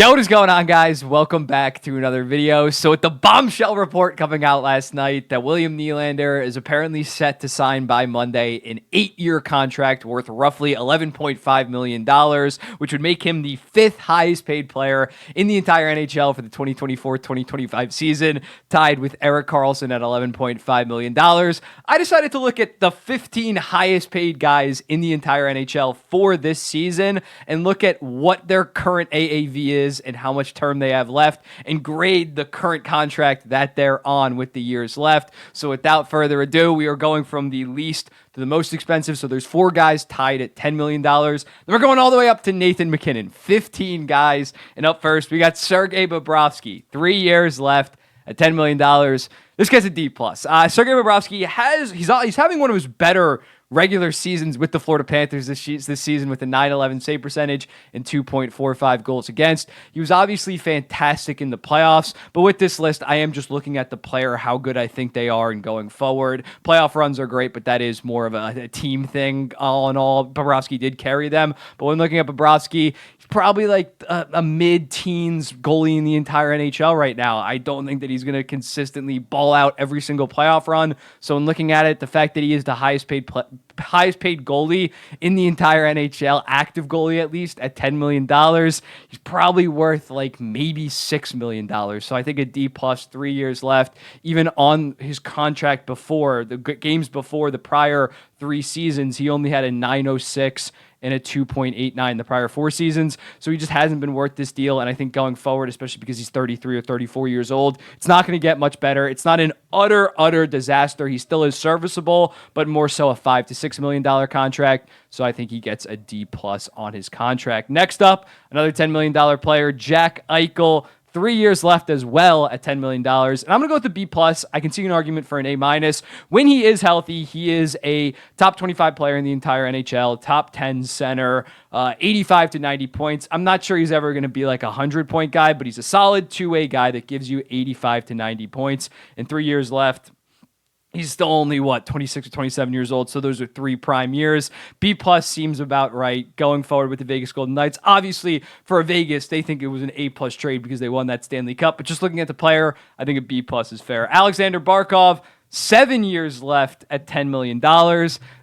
Yo, what is going on, guys? Welcome back to another video. So with the bombshell report coming out last night that William Nylander is apparently set to sign by Monday an 8-year contract worth roughly $11.5 million, which would make him the 5th highest paid player in the entire NHL for the 2024-2025 season, tied with Erik Carlson at $11.5 million. I decided to look at the 15 highest paid guys in the entire NHL for this season and look at what their current AAV is and how much term they have left and grade the current contract that they're on with the years left. So without further ado, we are going from the least to the most expensive. So there's 4 guys tied at $10 million. Then we're going all the way up to Nathan McKinnon, 15 guys. And up first, we got Sergei Bobrovsky, 3 years left at $10 million. This guy's a D+. Sergei Bobrovsky he's having one of his better regular seasons with the Florida Panthers this season with a .911 save percentage and 2.45 goals against. He was obviously fantastic in the playoffs, but with this list, I am just looking at the player, how good I think they are and going forward. Playoff runs are great, but that is more of a team thing. All in all, Bobrovsky did carry them, but when looking at Bobrovsky, he's probably like a mid-teens goalie in the entire NHL right now. I don't think that he's going to consistently ball out every single playoff run. So in looking at it, the fact that he is the highest paid goalie in the entire NHL, active goalie at least, at $10 million, he's probably worth like maybe $6 million. So I think a D+, 3 years left. Even on his contract before, the games before the prior 3 seasons, he only had a .906 and a 2.89 the prior 4 seasons. So he just hasn't been worth this deal. And I think going forward, especially because he's 33 or 34 years old, it's not going to get much better. It's not an utter disaster. He still is serviceable, but more so a $5 to $6 million contract. So I think he gets a D+ on his contract. Next up, another $10 million player, Jack Eichel. 3 years left as well at $10 million. And I'm going to go with the B+. I can see an argument for an A-. When he is healthy, he is a top 25 player in the entire NHL, top 10 center, 85 to 90 points. I'm not sure he's ever going to be like a 100-point guy, but he's a solid two-way guy that gives you 85 to 90 points. And 3 years left. He's still only, 26 or 27 years old, so those are 3 prime years. B+ seems about right going forward with the Vegas Golden Knights. Obviously, for Vegas, they think it was an A+ trade because they won that Stanley Cup, but just looking at the player, I think a B+ is fair. Alexander Barkov, 7 years left at $10 million.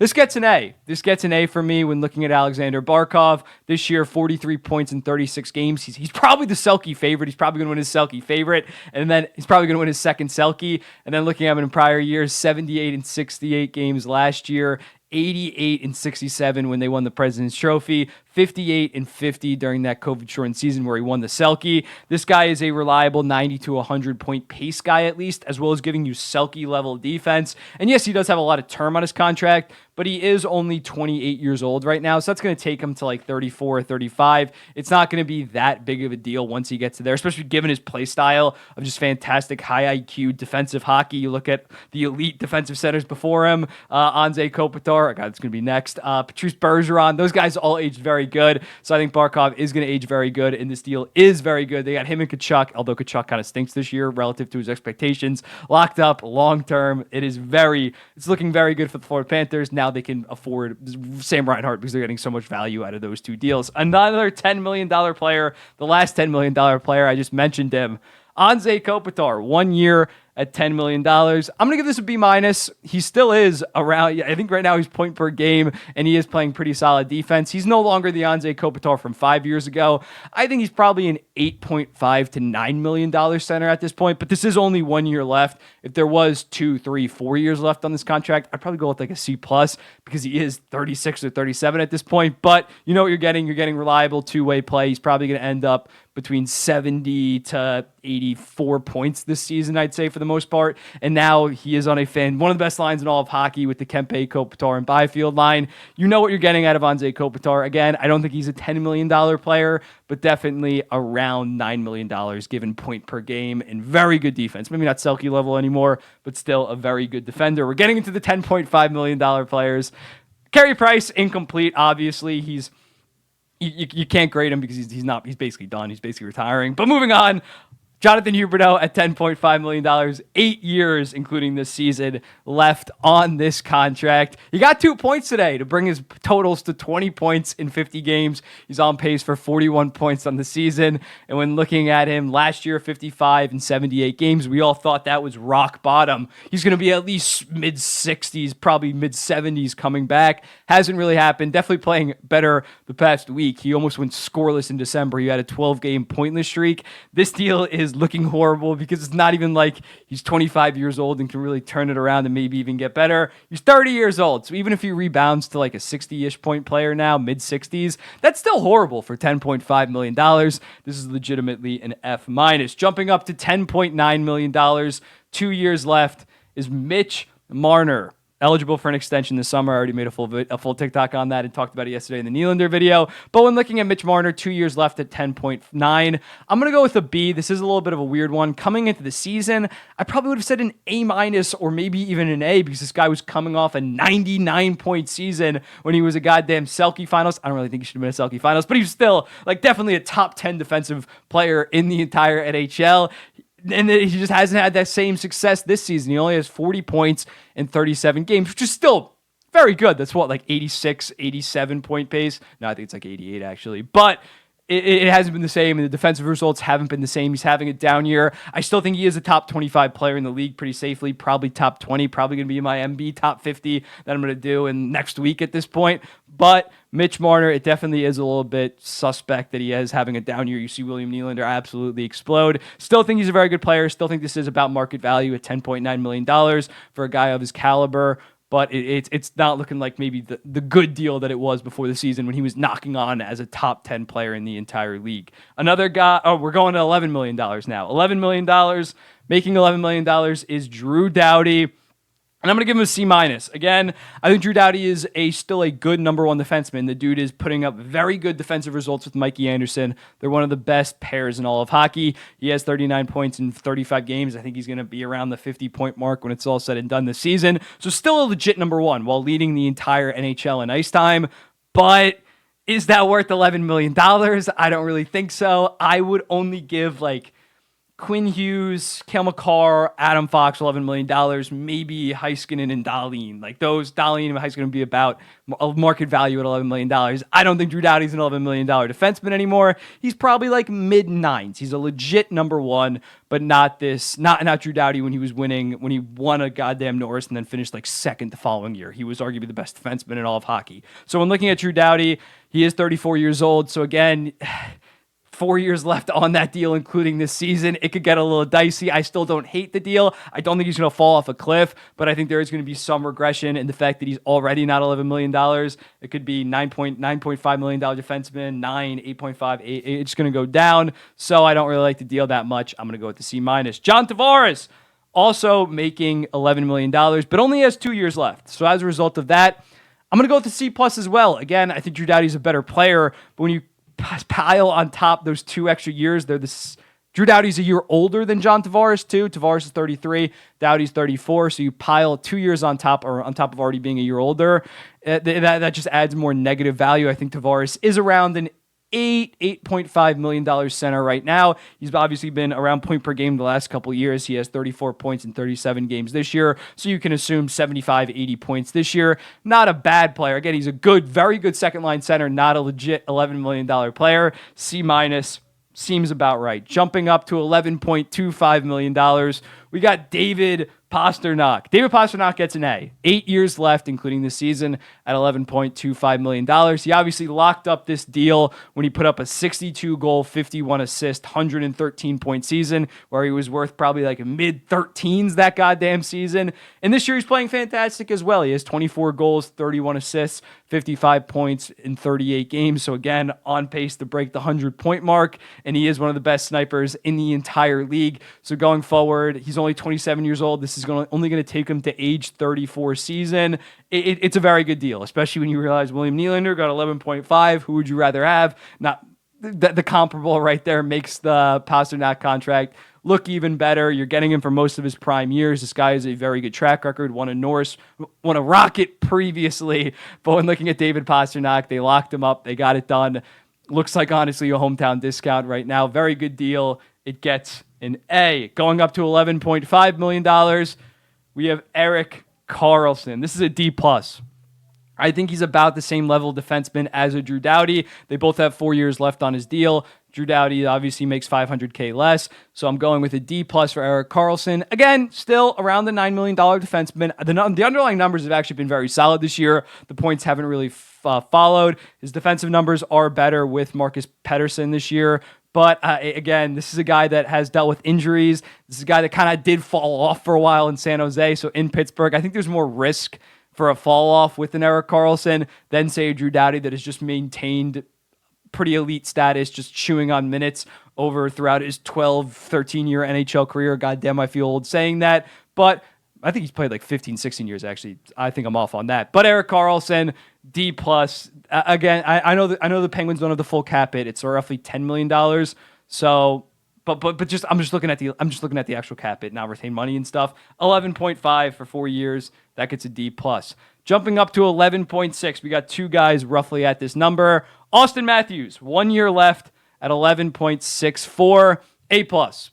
This gets an A. This gets an A for me when looking at Alexander Barkov. This year, 43 points in 36 games. He's probably the Selke favorite. He's probably going to win his Selke favorite. And then he's probably going to win his second Selke. And then looking at him in prior years, 78 and 68 games last year. 88 and 67 when they won the President's Trophy, 58 and 50 during that COVID-shortened season where he won the Selke. This guy is a reliable 90 to 100 point pace guy at least, as well as giving you Selke level defense. And yes, he does have a lot of term on his contract, but he is only 28 years old right now, so that's going to take him to like 34 or 35. It's not going to be that big of a deal once he gets to there, especially given his play style of just fantastic high IQ defensive hockey. You look at the elite defensive centers before him, Anze Kopitar, God, it's going to be next, Patrice Bergeron. Those guys all aged very good, so I think Barkov is going to age very good, and this deal is very good. They got him and Tkachuk, although Tkachuk kind of stinks this year relative to his expectations, locked up long-term. It's looking very good for the Florida Panthers. Now they can afford Sam Reinhart because they're getting so much value out of those 2 deals. Another $10 million player, the last $10 million player, I just mentioned him, Anze Kopitar, 1 year at $10 million. I'm going to give this a B-. He still is around, I think right now he's point per game, and he is playing pretty solid defense. He's no longer the Anze Kopitar from 5 years ago. I think he's probably an $8.5 to $9 million center at this point, but this is only 1 year left. If there was 2, 3, 4 years left on this contract, I'd probably go with like a C+ because he is 36 or 37 at this point, but you know what you're getting. You're getting reliable two-way play. He's probably going to end up between 70 to 84 points this season, I'd say, for the most part. And now he is on one of the best lines in all of hockey with the Kempe, Kopitar, and Byfield line. You know what you're getting out of Anze Kopitar. Again, I don't think he's a $10 million player, but definitely around $9 million given point per game and very good defense. Maybe not Selke level anymore, but still a very good defender. We're getting into the $10.5 million players. Carey Price, incomplete, obviously. You can't grade him because he's basically done. He's basically retiring. But moving on, Jonathan Huberdeau at $10.5 million, 8 years, including this season, left on this contract. He got 2 points today to bring his totals to 20 points in 50 games. He's on pace for 41 points on the season. And when looking at him last year, 55 and 78 games, we all thought that was rock bottom. He's going to be at least mid-60s, probably mid-70s coming back. Hasn't really happened. Definitely playing better the past week. He almost went scoreless in December. He had a 12-game pointless streak. This deal is looking horrible because it's not even like he's 25 years old and can really turn it around and maybe even get better. He's 30 years old. So even if he rebounds to like a 60-ish point player now, mid-60s, that's still horrible for $10.5 million. This is legitimately an F-. Jumping up to $10.9 million, 2 years left, is Mitch Marner. Eligible for an extension this summer. I already made a full TikTok on that and talked about it yesterday in the Nylander video. But when looking at Mitch Marner, 2 years left at 10.9, I'm going to go with a B. This is a little bit of a weird one. Coming into the season, I probably would have said an A- or maybe even an A because this guy was coming off a 99-point season when he was a goddamn Selke Finals. I don't really think he should have been a Selke Finals, but he was still like definitely a top 10 defensive player in the entire NHL. And he just hasn't had that same success this season. He only has 40 points in 37 games, which is still very good. That's what, like 86, 87 point pace? No, I think it's like 88 actually. But it hasn't been the same, and the defensive results haven't been the same. He's having a down year. I still think he is a top 25 player in the league pretty safely, probably top 20, probably going to be my MB top 50 that I'm going to do in next week at this point. But Mitch Marner, it definitely is a little bit suspect that he is having a down year. You see William Nylander absolutely explode. Still think he's a very good player. Still think this is about market value at $10.9 million for a guy of his caliber. But it's not looking like maybe the good deal that it was before the season when he was knocking on as a top 10 player in the entire league. Another guy, we're going to $11 million now. $11 million, making $11 million is Drew Doughty. And I'm going to give him a C-. Again, I think Drew Doughty is still a good number one defenseman. The dude is putting up very good defensive results with Mikey Anderson. They're one of the best pairs in all of hockey. He has 39 points in 35 games. I think he's going to be around the 50-point mark when it's all said and done this season. So still a legit number one while leading the entire NHL in ice time. But is that worth $11 million? I don't really think so. I would only give like Quinn Hughes, Cale Makar, Adam Fox, $11 million, maybe Heiskanen and Dahlin. Like those, Dahlin and Heiskanen would be about a market value at $11 million. I don't think Drew Doughty's an $11 million defenseman anymore. He's probably like mid-nines. He's a legit number one, but not Drew Doughty when he won a goddamn Norris and then finished like second the following year. He was arguably the best defenseman in all of hockey. So when looking at Drew Doughty, he is 34 years old. So again, 4 years left on that deal, including this season. It could get a little dicey. I still don't hate the deal. I don't think he's going to fall off a cliff, but I think there is going to be some regression in the fact that he's already not $11 million. It could be $9.5 million defenseman, 8.5, 8. It's going to go down. So I don't really like the deal that much. I'm going to go with the C-. John Tavares, also making $11 million, but only has 2 years left. So as a result of that, I'm going to go with the C+ as well. Again, I think Drew Doughty's a better player, but when you pile on top those 2 extra years, Drew Doughty's a year older than John Tavares too. Tavares is 33, Doughty's 34, so you pile 2 years on top of already being a year older. That just adds more negative value. I think Tavares is around an $8.5 million center right now. He's obviously been around point per game the last couple of years. He has 34 points in 37 games this year, so you can assume 75, 80 points this year. Not a bad player. Again, he's a very good second-line center, not a legit $11 million player. C- seems about right. Jumping up to $11.25 million, we got David Pastrnak. David Pastrnak gets an A. 8 years left, including this season, at $11.25 million. He obviously locked up this deal when he put up a 62-goal, 51-assist, 113-point season, where he was worth probably like a mid-13s that goddamn season. And this year he's playing fantastic as well. He has 24 goals, 31 assists, 55 points in 38 games. So again, on pace to break the 100-point mark, and he is one of the best snipers in the entire league. So going forward, he's only 27 years old. This is only going to take him to age 34 season. It's a very good deal, especially when you realize William Nylander got 11.5. Who would you rather have? Not the comparable right there makes the Pastrnak contract look even better. You're getting him for most of his prime years. This guy has a very good track record. Won a Norris, won a Rocket previously. But when looking at David Pastrnak, they locked him up. They got it done. Looks like, honestly, a hometown discount right now. Very good deal. It gets an A. Going up to $11.5 million, we have Erik Carlson. This is a D+. I think he's about the same level defenseman as a Drew Doughty. They both have 4 years left on his deal. Drew Doughty obviously makes $500K less, so I'm going with a D+ for Erik Carlson. Again, still around the $9 million defenseman. The underlying numbers have actually been very solid this year. The points haven't really followed. His defensive numbers are better with Marcus Pettersson this year. But again, this is a guy that has dealt with injuries. This is a guy that kind of did fall off for a while in San Jose. So in Pittsburgh, I think there's more risk for a fall off with an Erik Carlson than, say, a Drew Doughty that has just maintained pretty elite status, just chewing on minutes throughout his 12, 13-year NHL career. Goddamn, I feel old saying that. But I think he's played like 15, 16 years, actually. I think I'm off on that. But Erik Carlson, D+. Again, I know the Penguins don't have the full cap hit. It's roughly $10 million. So, but just I'm just looking at the actual cap hit, not retained money and stuff. 11.5 for 4 years. That gets a D+. Jumping up to 11.6, we got two guys roughly at this number. Austin Matthews, 1 year left at 11.64, A+.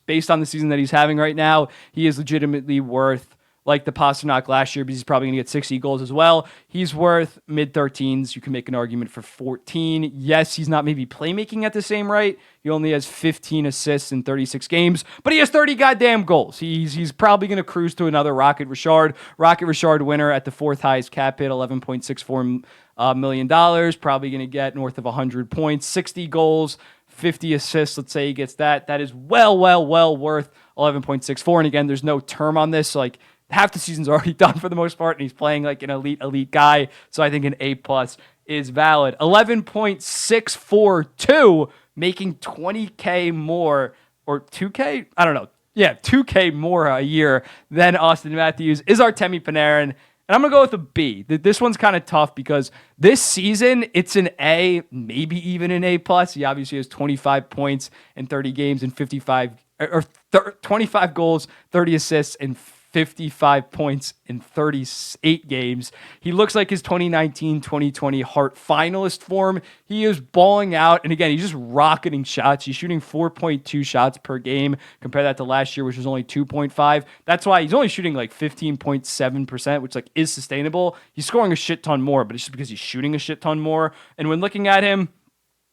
Based on the season that he's having right now, he is legitimately worth, like the Pasternak last year, but he's probably going to get 60 goals as well. He's worth mid-13s. You can make an argument for 14. Yes, he's not maybe playmaking at the same rate. He only has 15 assists in 36 games, but he has 30 goddamn goals. He's probably going to cruise to another Rocket Richard winner at the fourth highest cap hit, $11.64 million. Probably going to get north of 100 points, 60 goals, 50 assists. Let's say he gets that. That is well worth 11.64. And again, there's no term on this. So like, half the season's already done for the most part, and he's playing like an elite guy. So I think an A+ is valid. 11.642, making 20K more, or 2K? I don't know. Yeah, 2K more a year than Austin Matthews is Artemi Panarin. And I'm going to go with a B. This one's kind of tough because this season, it's an A, maybe even an A+. He obviously has 25 points in 30 games and 25 goals, 30 assists, and 55 points in 38 games. He looks like his 2019-2020 Hart finalist form. He is balling out. And again, he's just rocketing shots. He's shooting 4.2 shots per game. Compare that to last year, which was only 2.5. That's why he's only shooting like 15.7%, which like is sustainable. He's scoring a shit ton more, but it's just because he's shooting a shit ton more. And when looking at him,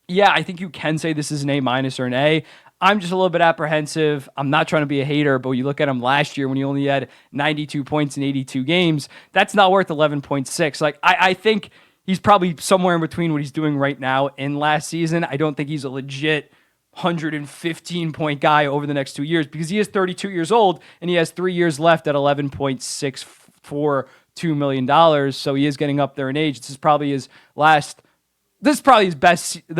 yeah, I think you can say this is an A- or an A. I'm just a little bit apprehensive. I'm not trying to be a hater, but you look at him last year when he only had 92 points in 82 games, that's not worth 11.6. Like, I think he's probably somewhere in between what he's doing right now and last season. I don't think he's a legit 115-point guy over the next 2 years because he is 32 years old and he has 3 years left at $11.642 million. So he is getting up there in age. This is probably the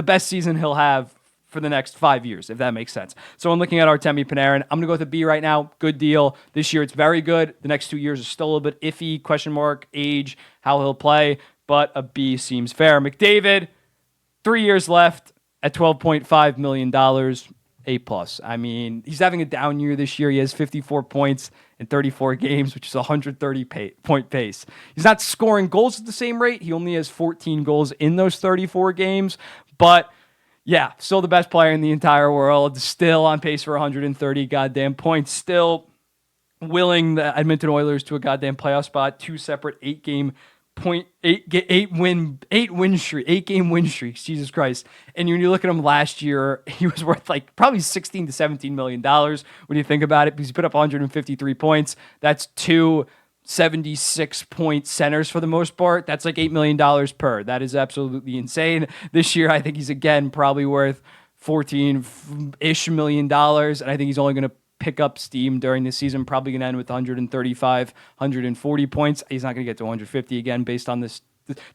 best season he'll have for the next 5 years, if that makes sense. So I'm looking at Artemi Panarin. I'm going to go with a B right now. Good deal. This year, it's very good. The next 2 years are still a little bit iffy, question mark, age, how he'll play, but a B seems fair. McDavid, 3 years left at $12.5 million, A+. I mean, he's having a down year this year. He has 54 points in 34 games, which is a 130-point pace. He's not scoring goals at the same rate. He only has 14 goals in those 34 games, but yeah, still the best player in the entire world, still on pace for 130 goddamn points, still willing the Edmonton Oilers to a goddamn playoff spot, 2 separate 8-game win streaks, Jesus Christ. And when you look at him last year, he was worth like probably $16 to $17 million when you think about it, because he put up 153 points. That's 2 76-point centers for the most part. That's like $8 million per. That is absolutely insane. This year, I think he's again probably worth $14-ish million, and I think he's only going to pick up steam during the season, probably going to end with 135, 140 points. He's not going to get to 150 again based on this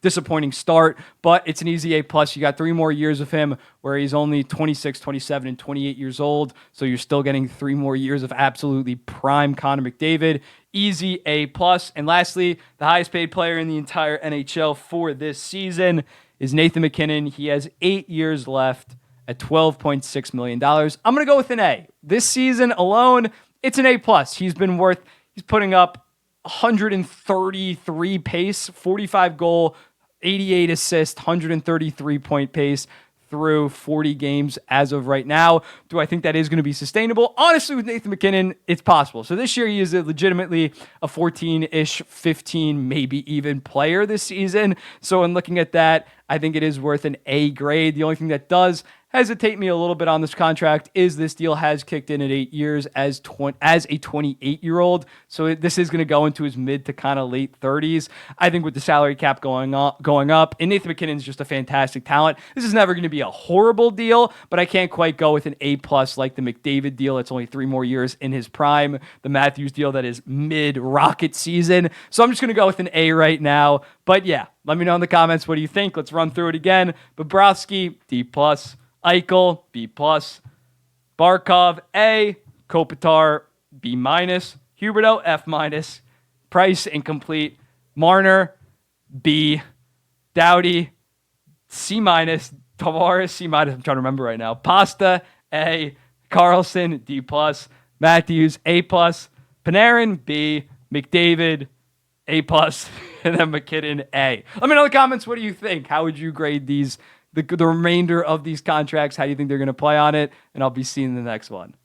disappointing start, but it's an easy A+. You got 3 more years of him where he's only 26, 27, and 28 years old, so you're still getting 3 more years of absolutely prime Connor McDavid. Easy A+. And lastly, the highest paid player in the entire NHL for this season is Nathan McKinnon. He has 8 years left at $12.6 million. I'm going to go with an A. This season alone, it's an A+. He's putting up 133 pace, 45 goal, 88 assist, 133 point pace, through 40 games as of right now. Do I think that is going to be sustainable? Honestly, with Nathan McKinnon, it's possible. So this year, he is legitimately a 14-ish, 15, maybe even player this season. So in looking at that, I think it is worth an A grade. The only thing that does hesitate me a little bit on this contract is this deal has kicked in at 8 years as a 28-year-old. So this is going to go into his mid to kind of late 30s. I think with the salary cap going up, and Nathan McKinnon's just a fantastic talent. This is never going to be a horrible deal, but I can't quite go with an A+ like the McDavid deal. It's only 3 more years in his prime. The Matthews deal that is mid-Rocket season. So I'm just going to go with an A right now. But yeah, let me know in the comments, what do you think? Let's run through it again. Bobrovsky, D+. Eichel, B+. Barkov, A. Kopitar, B-. Huberdeau, F-. Price, incomplete. Marner, B. Doughty, C-. Tavares, C-. I'm trying to remember right now. Pasta, A. Carlson, D+. Matthews, A+. Panarin, B. McDavid, A+. And then McKinnon, A. Let me know in the comments, what do you think? How would you grade these, the remainder of these contracts? How do you think they're going to play on it? And I'll be seeing the next one.